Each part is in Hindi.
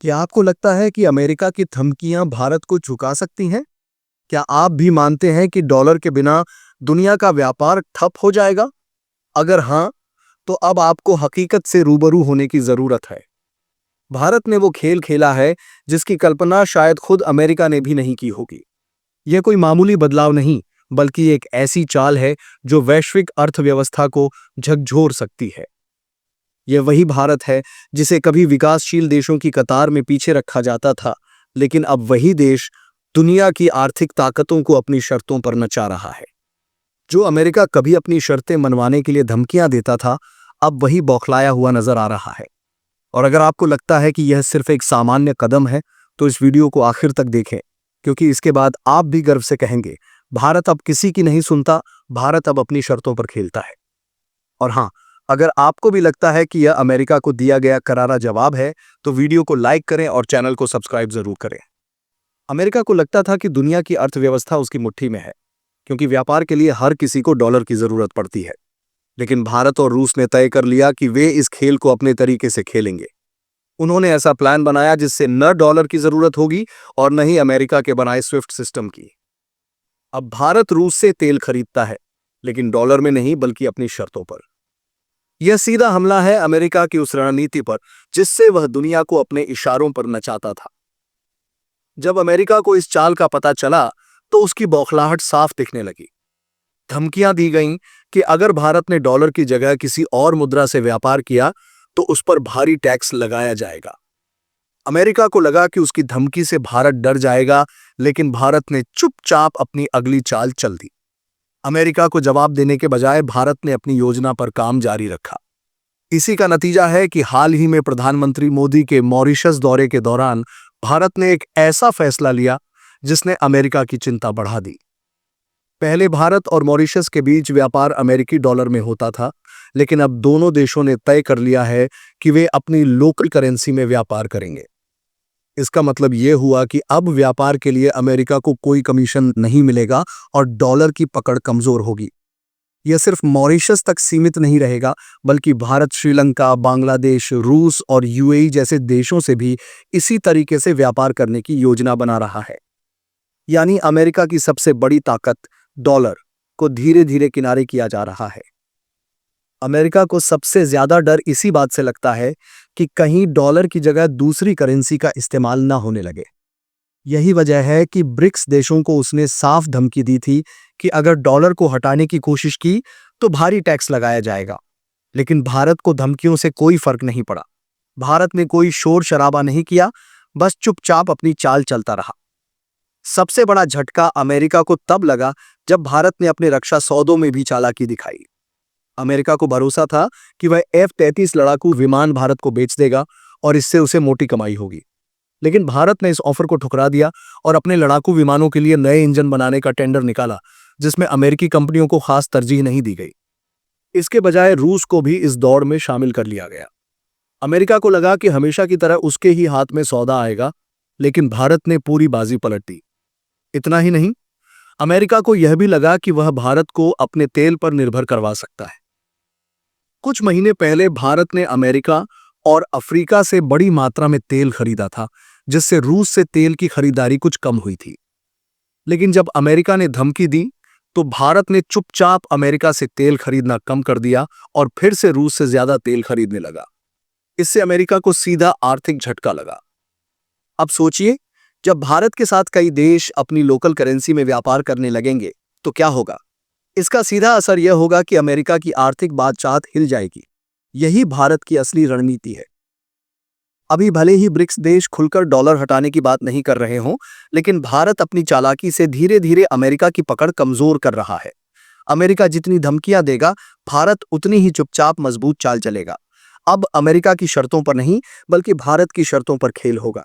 क्या आपको लगता है कि अमेरिका की धमकियां भारत को झुका सकती हैं? क्या आप भी मानते हैं कि डॉलर के बिना दुनिया का व्यापार ठप हो जाएगा? अगर हां, तो अब आपको हकीकत से रूबरू होने की जरूरत है। भारत ने वो खेल खेला है जिसकी कल्पना शायद खुद अमेरिका ने भी नहीं की होगी। यह कोई मामूली बदलाव नहीं, बल्कि एक ऐसी चाल है जो वैश्विक अर्थव्यवस्था को झकझोर सकती है। यह वही भारत है जिसे कभी विकासशील देशों की कतार में पीछे रखा जाता था, लेकिन अब वही देश दुनिया की आर्थिक ताकतों को अपनी शर्तों पर नचा रहा है। जो अमेरिका कभी अपनी शर्तें मनवाने के लिए धमकियां देता था, अब वही बौखलाया हुआ नजर आ रहा है। और अगर आपको लगता है कि यह सिर्फ एक सामान्य कदम है, तो इस वीडियो को आखिर तक देखें, क्योंकि इसके बाद आप भी गर्व से कहेंगे, भारत अब किसी की नहीं सुनता, भारत अब अपनी शर्तों पर खेलता है। और हाँ, अगर आपको भी लगता है कि यह अमेरिका को दिया गया करारा जवाब है, तो वीडियो को लाइक करें और चैनल को सब्सक्राइब जरूर करें। अमेरिका को लगता था कि दुनिया की अर्थव्यवस्था उसकी मुट्ठी में है, क्योंकि व्यापार के लिए हर किसी को डॉलर की जरूरत पड़ती है। लेकिन भारत और रूस ने तय कर लिया कि वे इस खेल को अपने तरीके से खेलेंगे। उन्होंने ऐसा प्लान बनाया जिससे न डॉलर की जरूरत होगी और न ही अमेरिका के बनाए स्विफ्ट सिस्टम की। अब भारत रूस से तेल खरीदता है, लेकिन डॉलर में नहीं, बल्कि अपनी शर्तों पर। यह सीधा हमला है अमेरिका की उस रणनीति पर जिससे वह दुनिया को अपने इशारों पर नचाता था। जब अमेरिका को इस चाल का पता चला, तो उसकी बौखलाहट साफ दिखने लगी। धमकियां दी गईं कि अगर भारत ने डॉलर की जगह किसी और मुद्रा से व्यापार किया, तो उस पर भारी टैक्स लगाया जाएगा। अमेरिका को लगा कि उसकी धमकी से भारत डर जाएगा, लेकिन भारत ने चुपचाप अपनी अगली चाल चल दी। अमेरिका को जवाब देने के बजाय भारत ने अपनी योजना पर काम जारी रखा। इसी का नतीजा है कि हाल ही में प्रधानमंत्री मोदी के मॉरिशस दौरे के दौरान भारत ने एक ऐसा फैसला लिया जिसने अमेरिका की चिंता बढ़ा दी। पहले भारत और मॉरिशस के बीच व्यापार अमेरिकी डॉलर में होता था, लेकिन अब दोनों देशों ने तय कर लिया है कि वे अपनी लोकल करेंसी में व्यापार करेंगे। इसका मतलब यह हुआ कि अब व्यापार के लिए अमेरिका को कोई कमीशन नहीं मिलेगा और डॉलर की पकड़ कमजोर होगी। यह सिर्फ मॉरिशस तक सीमित नहीं रहेगा, बल्कि भारत श्रीलंका, बांग्लादेश, रूस और यूएई जैसे देशों से भी इसी तरीके से व्यापार करने की योजना बना रहा है। यानी अमेरिका की सबसे बड़ी ताकत डॉलर को धीरे धीरे किनारे किया जा रहा है। अमेरिका को सबसे ज्यादा डर इसी बात से लगता है कि कहीं डॉलर की जगह दूसरी करेंसी का इस्तेमाल न होने लगे। यही वजह है कि ब्रिक्स देशों को उसने साफ धमकी दी थी कि अगर डॉलर को हटाने की कोशिश की तो भारी टैक्स लगाया जाएगा। लेकिन भारत को धमकियों से कोई फर्क नहीं पड़ा। भारत ने कोई शोर शराबा नहीं किया, बस चुपचाप अपनी चाल चलता रहा। सबसे बड़ा झटका अमेरिका को तब लगा जब भारत ने अपने रक्षा सौदों में भी चालाकी दिखाई। अमेरिका को भरोसा था कि वह F-33 लड़ाकू विमान भारत को बेच देगा और इससे उसे मोटी कमाई होगी। लेकिन भारत ने इस ऑफर को ठुकरा दिया और अपने लड़ाकू विमानों के लिए नए इंजन बनाने का टेंडर निकाला, जिसमें अमेरिकी कंपनियों को खास तरजीह नहीं दी गई। इसके बजाय रूस को भी इस दौड़ में शामिल कर लिया गया। अमेरिका को लगा कि हमेशा की तरह उसके ही हाथ में सौदा आएगा, लेकिन भारत ने पूरी बाजी पलट दी। इतना ही नहीं, अमेरिका को यह भी लगा कि वह भारत को अपने तेल पर निर्भर करवा सकता है। कुछ महीने पहले भारत ने अमेरिका और अफ्रीका से बड़ी मात्रा में तेल खरीदा था, जिससे रूस से तेल की खरीदारी कुछ कम हुई थी। लेकिन जब अमेरिका ने धमकी दी, तो भारत ने चुपचाप अमेरिका से तेल खरीदना कम कर दिया और फिर से रूस से ज्यादा तेल खरीदने लगा। इससे अमेरिका को सीधा आर्थिक झटका लगा। अब सोचिए, जब भारत के साथ कई देश अपनी लोकल करेंसी में व्यापार करने लगेंगे, तो क्या होगा? इसका सीधा असर यह होगा कि अमेरिका की आर्थिक बादशाहत हिल जाएगी। यही भारत की असली रणनीति है। अभी भले ही ब्रिक्स देश खुलकर डॉलर हटाने की बात नहीं कर रहे हों, लेकिन भारत अपनी चालाकी से धीरे धीरे अमेरिका की पकड़ कमजोर कर रहा है। अमेरिका जितनी धमकियां देगा, भारत उतनी ही चुपचाप मजबूत चाल चलेगा। अब अमेरिका की शर्तों पर नहीं, बल्कि भारत की शर्तों पर खेल होगा।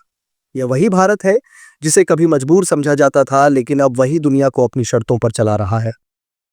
यह वही भारत है जिसे कभी मजबूर समझा जाता था, लेकिन अब वही दुनिया को अपनी शर्तों पर चला रहा है।